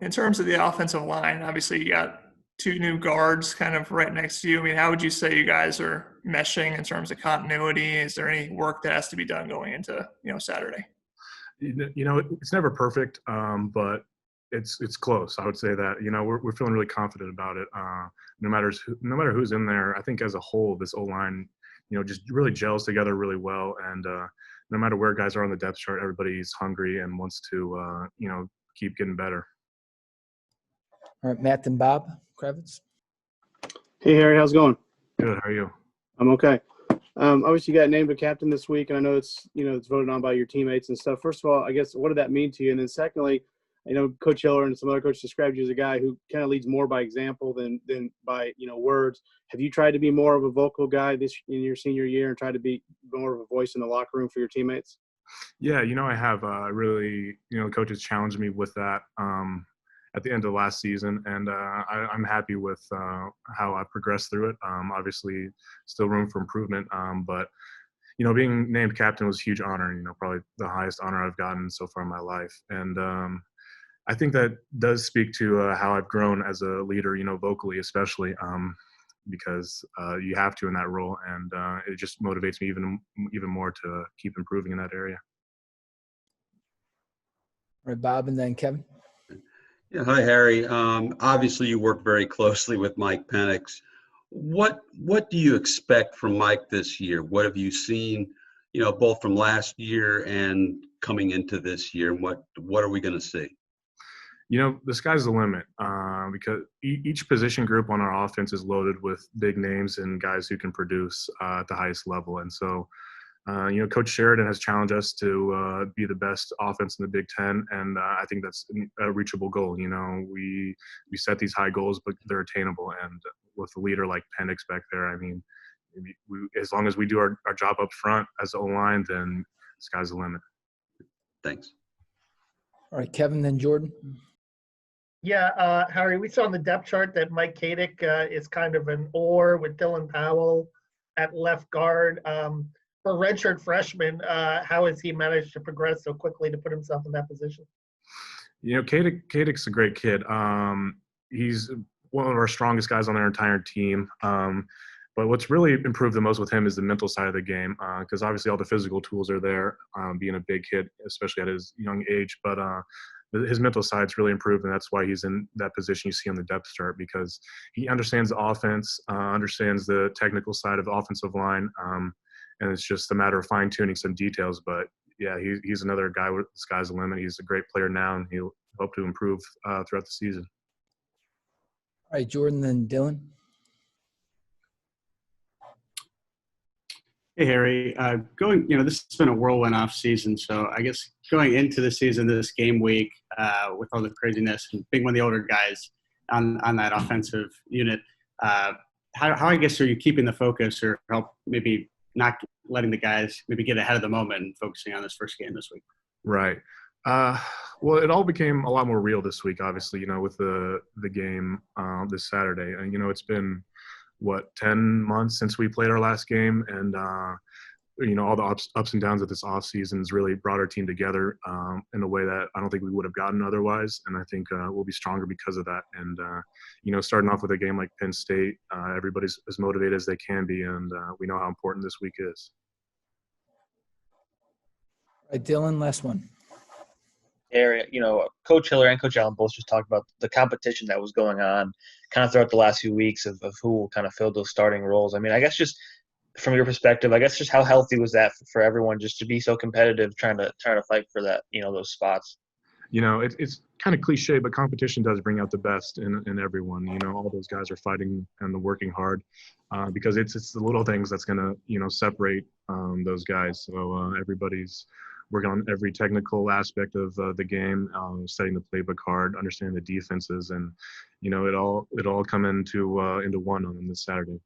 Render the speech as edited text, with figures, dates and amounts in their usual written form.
In terms of the offensive line, obviously you got two new guards kind of right next to you. I mean, how would you say you guys are meshing in terms of continuity? Is there any work that has to be done going into, Saturday? It's never perfect, but it's close. I would say that, we're feeling really confident about it. No matter who's in there, I think as a whole, this O-line, just really gels together really well. And no matter where guys are on the depth chart, everybody's hungry and wants to, keep getting better. All right, Matt and Bob Kravitz. Hey, Harry, how's it going? Good. How are you? I'm okay. Obviously, you got named a captain this week, and I know it's voted on by your teammates and stuff. First of all, I guess, what did that mean to you? And then secondly, Coach Hiller and some other coaches described you as a guy who kind of leads more by example than by, words. Have you tried to be more of a vocal guy in your senior year and try to be more of a voice in the locker room for your teammates? Yeah, I have really, coaches challenged me with that at the end of last season, and I'm happy with how I progressed through it. Obviously, still room for improvement, but being named captain was a huge honor. Probably the highest honor I've gotten so far in my life, and I think that does speak to how I've grown as a leader. Vocally, especially. Because you have to in that role, and it just motivates me even more to keep improving in that area. All right, Bob, and then Kevin. Yeah, hi, Harry. Obviously, you work very closely with Mike Penix. What do you expect from Mike this year? What have you seen, both from last year and coming into this year? And what are we going to see? The sky's the limit because each position group on our offense is loaded with big names and guys who can produce at the highest level. And so, Coach Sheridan has challenged us to be the best offense in the Big Ten, and I think that's a reachable goal. We set these high goals, but they're attainable. And with a leader like Penix back there, I mean, as long as we do our job up front as O-line, then the sky's the limit. Thanks. All right, Kevin, then Jordan. Yeah, Harry, we saw on the depth chart that Mike Kadick is kind of an or with Dylan Powell at left guard. For a redshirt freshman, how has he managed to progress so quickly to put himself in that position? Kadick's a great kid. He's one of our strongest guys on our entire team. But what's really improved the most with him is the mental side of the game, because obviously all the physical tools are there, being a big kid, especially at his young age. But his mental side's really improved, and that's why he's in that position you see on the depth chart, because he understands the offense, understands the technical side of the offensive line, and it's just a matter of fine-tuning some details. But, yeah, he's another guy with the sky's the limit. He's a great player now, and he'll hope to improve throughout the season. All right, Jordan, then Dylan. Hey, Harry. This has been a whirlwind off season. So I guess going into the season, this game week, with all the craziness and being one of the older guys on that offensive unit, how I guess are you keeping the focus or help maybe not letting the guys maybe get ahead of the moment and focusing on this first game this week? Right. Well, it all became a lot more real this week, obviously, with the game this Saturday. And, it's been – 10 months since we played our last game, and all the ups and downs of this off season has really brought our team together in a way that I don't think we would have gotten otherwise, and I think we'll be stronger because of that. And starting off with a game like Penn State, everybody's as motivated as they can be, and we know how important this week is. All right, Dylan, last one. Area, Coach Hiller and Coach Allen both just talked about the competition that was going on kind of throughout the last few weeks of who will kind of fill those starting roles. I mean, I guess just from your perspective, just how healthy was that for everyone just to be so competitive, trying to fight for that, those spots? It's kind of cliche, but competition does bring out the best in everyone. All those guys are fighting and working hard because it's the little things that's going to, separate those guys. So everybody's working on every technical aspect of the game, setting the playbook hard, understanding the defenses, and it all come into one on this Saturday.